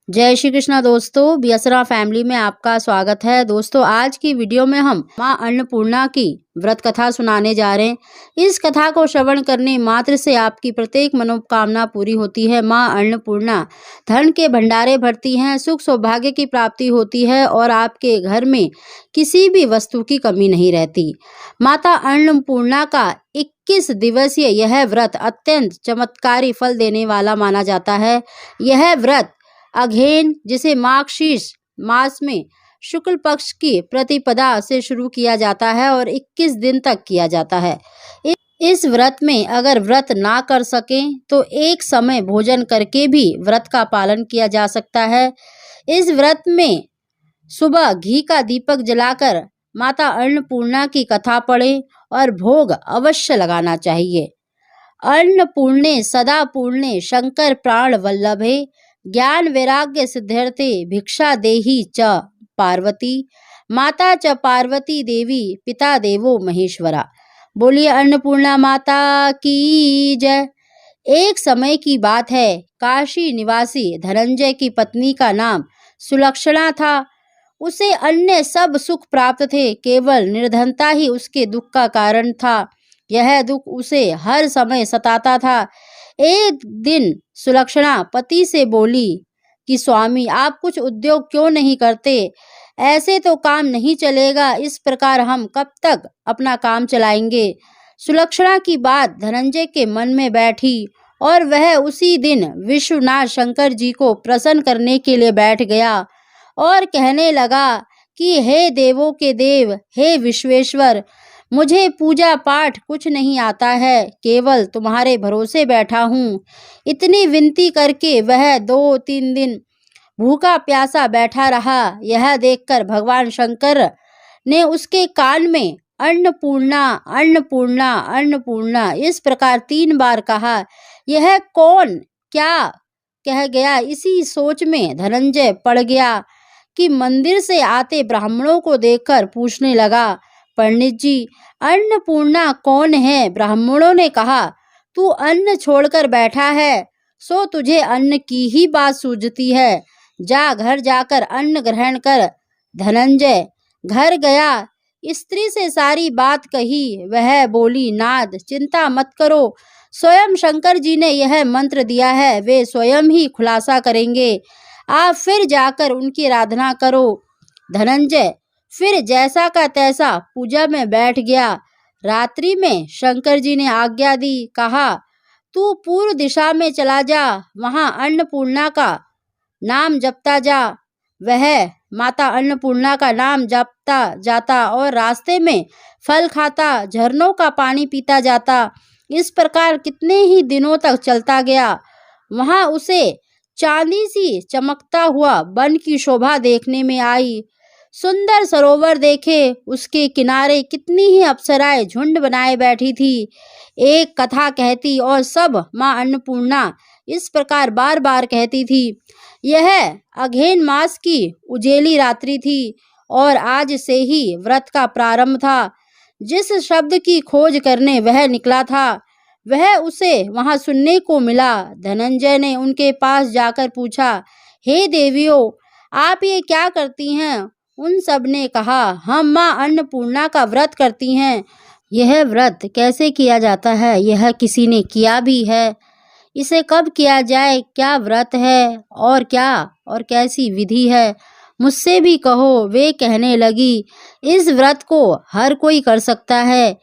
जय श्री कृष्णा दोस्तों, बियसरा फैमिली में आपका स्वागत है। दोस्तों, आज की वीडियो में हम मां अन्नपूर्णा की व्रत कथा सुनाने जा रहे हैं। इस कथा को श्रवण करने मात्र से आपकी प्रत्येक मनोकामना पूरी होती है। मां अन्नपूर्णा धन के भंडारे भरती हैं, सुख सौभाग्य की प्राप्ति होती है और आपके घर में किसी भी वस्तु की कमी नहीं रहती। माता अन्नपूर्णा का 21 दिवसीय यह व्रत अत्यंत चमत्कारी फल देने वाला माना जाता है। यह व्रत अघेन, जिसे मार्गशीर्ष मास में शुक्ल पक्ष की प्रतिपदा से शुरू किया जाता है और 21 दिन तक किया जाता है। इस व्रत में अगर व्रत ना कर सकें तो एक समय भोजन करके भी व्रत का पालन किया जा सकता है। इस व्रत में सुबह घी का दीपक जलाकर माता अन्नपूर्णा की कथा पढ़ें और भोग अवश्य लगाना चाहिए। अन्नपूर्णे सदा पूर्णे शंकर प्राण वल्लभे, ज्ञान वैराग्य सिद्ध्यर्थे भिक्षा देहि च पार्वती, माता च पार्वती देवी पिता देवो महेश्वरा। बोलिए अन्नपूर्णा माता की जय। एक समय की बात है, काशी निवासी धनंजय की पत्नी का नाम सुलक्षणा था। उसे अन्य सब सुख प्राप्त थे, केवल निर्धनता ही उसके दुख का कारण था। यह दुख उसे हर समय सताता था। एक दिन सुलक्षणा पति से बोली कि स्वामी, आप कुछ उद्योग क्यों नहीं करते? ऐसे तो काम नहीं चलेगा। इस प्रकार हम कब तक अपना काम चलाएंगे? सुलक्षणा की बात धनंजय के मन में बैठी और वह उसी दिन विश्वनाथ शंकर जी को प्रसन्न करने के लिए बैठ गया और कहने लगा कि हे देवों के देव, हे विश्वेश्वर, मुझे पूजा पाठ कुछ नहीं आता है, केवल तुम्हारे भरोसे बैठा हूँ। इतनी विनती करके वह 2-3 दिन भूखा प्यासा बैठा रहा। यह देखकर भगवान शंकर ने उसके कान में अन्नपूर्णा अन्नपूर्णा अन्नपूर्णा इस प्रकार 3 बार कहा। यह कौन क्या कह गया, इसी सोच में धनंजय पड़ गया कि मंदिर से आते ब्राह्मणों को देखकर पूछने लगा, पंडित जी, अन्नपूर्णा कौन है? ब्राह्मणों ने कहा, तू अन्न छोड़कर बैठा है, सो तुझे अन्न की ही बात सूझती है। जा, घर जाकर अन्न ग्रहण कर। धनंजय घर गया, स्त्री से सारी बात कही। वह बोली, नाथ चिंता मत करो, स्वयं शंकर जी ने यह मंत्र दिया है, वे स्वयं ही खुलासा करेंगे। आप फिर जाकर उनकी आराधना करो। धनंजय फिर जैसा का तैसा पूजा में बैठ गया। रात्रि में शंकर जी ने आज्ञा दी, कहा, तू पूर्व दिशा में चला जा, वहां अन्नपूर्णा का नाम जपता जा। वह माता अन्नपूर्णा का नाम जपता जाता और रास्ते में फल खाता, झरनों का पानी पीता जाता। इस प्रकार कितने ही दिनों तक चलता गया। वहां उसे चांदी सी चमकता हुआ वन की शोभा देखने में आई। सुंदर सरोवर देखे, उसके किनारे कितनी ही अप्सराएं झुंड बनाए बैठी थी। एक कथा कहती और सब मां अन्नपूर्णा इस प्रकार बार बार कहती थी। यह अघेन मास की उजेली रात्रि थी और आज से ही व्रत का प्रारंभ था। जिस शब्द की खोज करने वह निकला था, वह उसे वहां सुनने को मिला। धनंजय ने उनके पास जाकर पूछा, हे देवियों, आप ये क्या करती हैं? उन सब ने कहा, हम मां अन्नपूर्णा का व्रत करती हैं। यह व्रत कैसे किया जाता है? यह किसी ने किया भी है? इसे कब किया जाए? क्या व्रत है और क्या और कैसी विधि है? मुझसे भी कहो। वे कहने लगी, इस व्रत को हर कोई कर सकता है।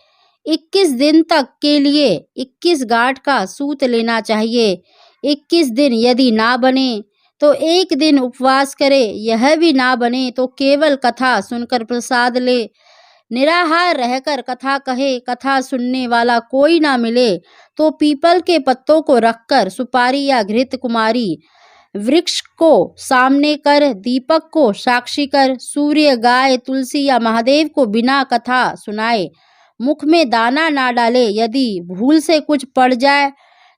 21 दिन तक के लिए 21 गांठ का सूत लेना चाहिए। 21 दिन यदि ना बने तो एक दिन उपवास करे। यह भी ना बने तो केवल कथा सुनकर प्रसाद ले। निराहार रहकर कथा कहे। कथा सुनने वाला कोई ना मिले तो पीपल के पत्तों को रखकर सुपारी या घृत कुमारी वृक्ष को सामने कर, दीपक को साक्षी कर, सूर्य, गाय, तुलसी या महादेव को बिना कथा सुनाए मुख में दाना ना डाले। यदि भूल से कुछ पड़ जाए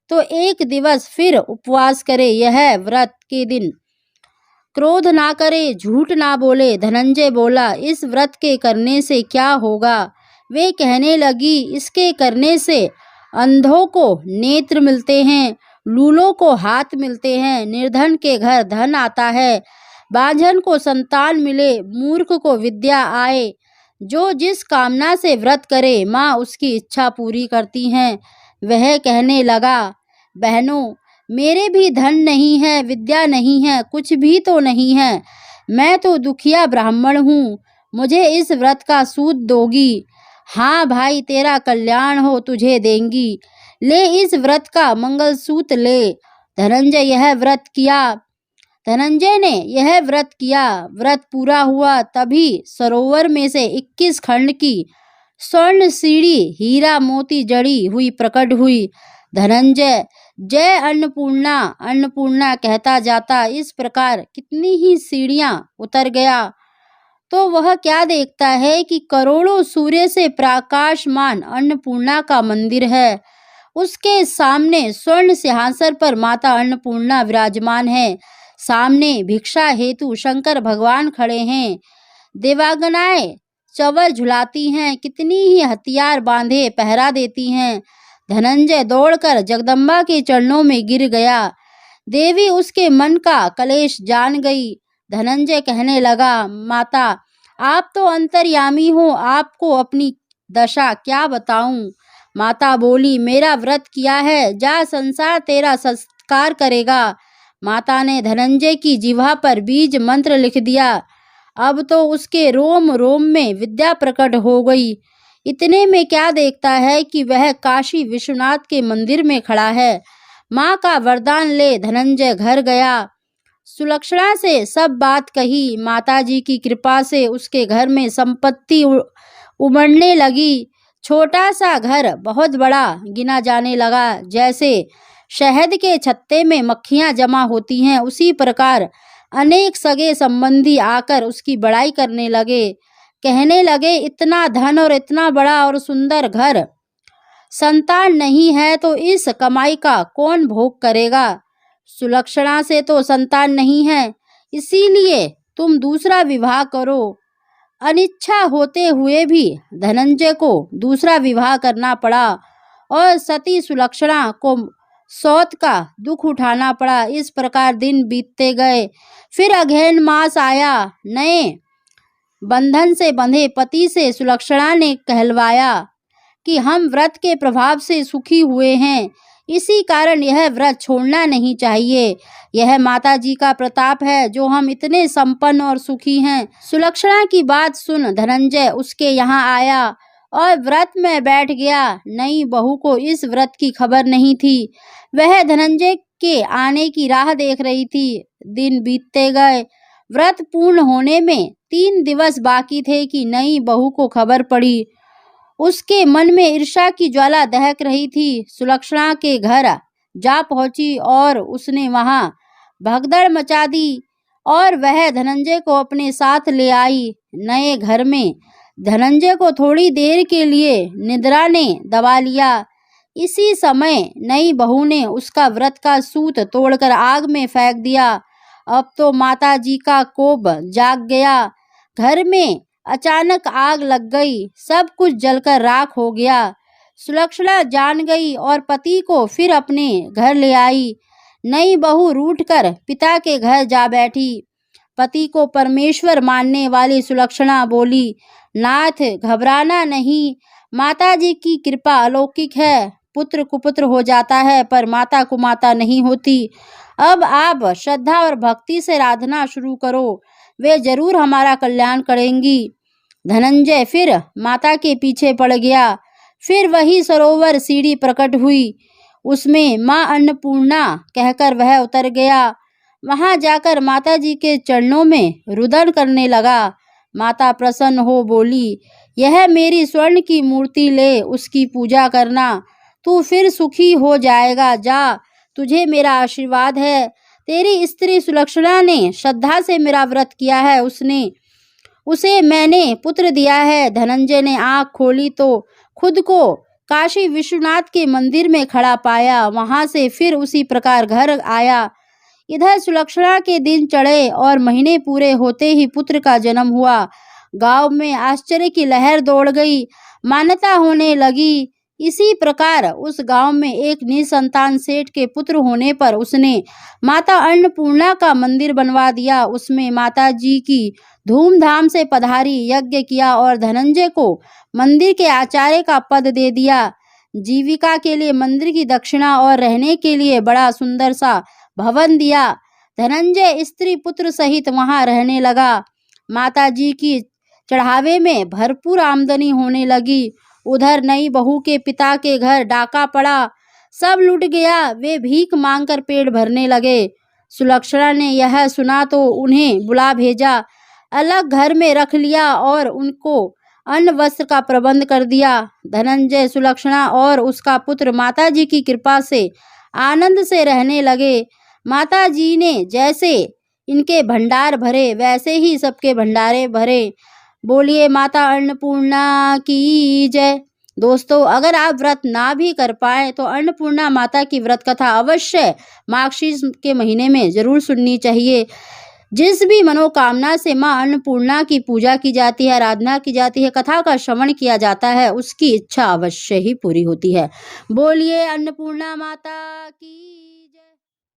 तो एक दिवस फिर उपवास करे। यह व्रत के दिन क्रोध ना करे, झूठ ना बोले। धनंजय बोला, इस व्रत के करने से क्या होगा? वे कहने लगी, इसके करने से अंधों को नेत्र मिलते हैं, लूलों को हाथ मिलते हैं, निर्धन के घर धन आता है, बांझन को संतान मिले, मूर्ख को विद्या आए। जो जिस कामना से व्रत करे माँ उसकी इच्छा पूरी करती हैं। वह कहने लगा, बहनों मेरे भी धन नहीं है, विद्या नहीं है, कुछ भी तो नहीं है। मैं तो दुखिया ब्राह्मण हूँ, मुझे इस व्रत का सूद दोगी? हाँ भाई, तेरा कल्याण हो, तुझे देंगी। ले इस व्रत का मंगलसूत्र ले। धनंजय ने यह व्रत किया। व्रत पूरा हुआ तभी सरोवर में से 21 खंड की स्वर्ण सीढ़ी हीरा मोती जड़ी हुई प्रकट हुई। धनंजय जय अन्नपूर्णा अन्नपूर्णा कहता जाता इस प्रकार कितनी ही सीढ़ियां उतर गया तो वह क्या देखता है कि करोड़ों सूर्य से प्रकाशमान अन्नपूर्णा का मंदिर है। उसके सामने स्वर्ण सिंहासन पर माता अन्नपूर्णा विराजमान है। सामने भिक्षा हेतु शंकर भगवान खड़े हैं। देवांगनाएं चवर झुलाती हैं, कितनी ही हथियार बांधे पहरा देती हैं। धनंजय दौड़कर जगदम्बा के चरणों में गिर गया। देवी उसके मन का कलेश जान गई। धनंजय कहने लगा, माता आप तो अंतर्यामी हो, आपको अपनी दशा क्या बताऊं। माता बोली, मेरा व्रत किया है, जा संसार तेरा सत्कार करेगा। माता ने धनंजय की जिह्वा पर बीज मंत्र लिख दिया। अब तो उसके रोम रोम में विद्या प्रकट हो गई। इतने में क्या देखता है कि वह काशी विश्वनाथ के मंदिर में खड़ा है। माँ का वरदान ले धनंजय घर गया। सुलक्षणा से सब बात कही। माताजी की कृपा से उसके घर में संपत्ति उमड़ने लगी। छोटा सा घर बहुत बड़ा गिना जाने लगा। जैसे शहद के छत्ते में मक्खियां जमा होती हैं, उसी प्रकार अनेक सगे संबंधी आकर उसकी बड़ाई करने लगे। कहने लगे, इतना धन और इतना बड़ा और सुंदर घर, संतान नहीं है तो इस कमाई का कौन भोग करेगा। सुलक्षणा से तो संतान नहीं है, इसीलिए तुम दूसरा विवाह करो। अनिच्छा होते हुए भी धनंजय को दूसरा विवाह करना पड़ा और सती सुलक्षणा को सौत का दुख उठाना पड़ा। इस प्रकार दिन बीतते गए। फिर अगहन मास आया। नए बंधन से बंधे पति से सुलक्षणा ने कहलवाया कि हम व्रत के प्रभाव से सुखी हुए हैं, इसी कारण यह व्रत छोड़ना नहीं चाहिए। यह माता जी का प्रताप है जो हम इतने संपन्न और सुखी हैं। सुलक्षणा की बात सुन धनंजय उसके यहाँ आया और व्रत में बैठ गया। नई बहू को इस व्रत की खबर नहीं थी। वह धनंजय के आने की राह देख रही थी। दिन बीतते गए। व्रत पूर्ण होने में 3 दिवस बाकी थे कि नई बहू को खबर पड़ी। उसके मन में ईर्ष्या की ज्वाला दहक रही थी। सुलक्षणा के घर जा पहुंची और उसने वहां भगदड़ मचा दी और वह धनंजय को अपने साथ ले आई। नए घर में धनंजय को थोड़ी देर के लिए निद्रा ने दबा लिया। इसी समय नई बहू ने उसका व्रत का सूत तोड़कर आग में फेंक दिया। अब तो माता जी का कोप जाग गया। घर में अचानक आग लग गई। सब कुछ जलकर राख हो गया। सुलक्षणा जान गई और पति को फिर अपने घर ले आई। नई बहू रूठकर पिता के घर जा बैठी। पति को परमेश्वर मानने वाली सुलक्षणा बोली, नाथ घबराना नहीं, माता जी की कृपा अलौकिक है। पुत्र कुपुत्र हो जाता है पर माता कुमाता नहीं होती। अब आप श्रद्धा और भक्ति से आराधना शुरू करो, वे जरूर हमारा कल्याण करेंगी। धनंजय फिर माता के पीछे पड़ गया। फिर वही सरोवर सीढ़ी प्रकट हुई। उसमें माँ अन्नपूर्णा कहकर वह उतर गया। वहां जाकर माता जी के चरणों में रुदन करने लगा। माता प्रसन्न हो बोली, यह मेरी स्वर्ण की मूर्ति ले, उसकी पूजा करना, तू फिर सुखी हो जाएगा। जा, तुझे मेरा आशीर्वाद है। तेरी स्त्री सुलक्षणा ने श्रद्धा से मेरा व्रत किया है, उसे मैंने पुत्र दिया है। धनंजय ने आंख खोली तो खुद को काशी विश्वनाथ के मंदिर में खड़ा पाया। वहां से फिर उसी प्रकार घर आया। इधर सुलक्षणा के दिन चढ़े और महीने पूरे होते ही पुत्र का जन्म हुआ। गांव में आश्चर्य की लहर दौड़ गई। मान्यता होने लगी इसी प्रकार उस गांव में एक निसंतान सेठ के पुत्र होने पर उसने माता अन्नपूर्णा का मंदिर बनवा दिया। उसमें माता जी की धूमधाम से पधारी, यज्ञ किया और धनंजय को मंदिर के आचार्य का पद दे दिया। जीविका के लिए मंदिर की दक्षिणा और रहने के लिए बड़ा सुंदर सा भवन दिया। धनंजय स्त्री पुत्र सहित वहां रहने लगा। माता जी की चढ़ावे में भरपूर आमदनी होने लगी। उधर नई बहू के पिता के घर डाका पड़ा, सब लूट गया। वे भीख मांगकर पेट भरने लगे। सुलक्षणा ने यह सुना तो उन्हें बुला भेजा, अलग घर में रख लिया और उनको अन्न वस्त्र का प्रबंध कर दिया। धनंजय, सुलक्षणा और उसका पुत्र माता जी की कृपा से आनंद से रहने लगे। माता जी ने जैसे इनके भंडार भरे वैसे ही सबके भंडारे भरे। बोलिए माता अन्नपूर्णा की जय। दोस्तों, अगर आप व्रत ना भी कर पाए तो अन्नपूर्णा माता की व्रत कथा अवश्य मार्गशीर्ष के महीने में जरूर सुननी चाहिए। जिस भी मनोकामना से मां अन्नपूर्णा की पूजा की जाती है, आराधना की जाती है, कथा का श्रवण किया जाता है, उसकी इच्छा अवश्य ही पूरी होती है। बोलिए अन्नपूर्णा माता की।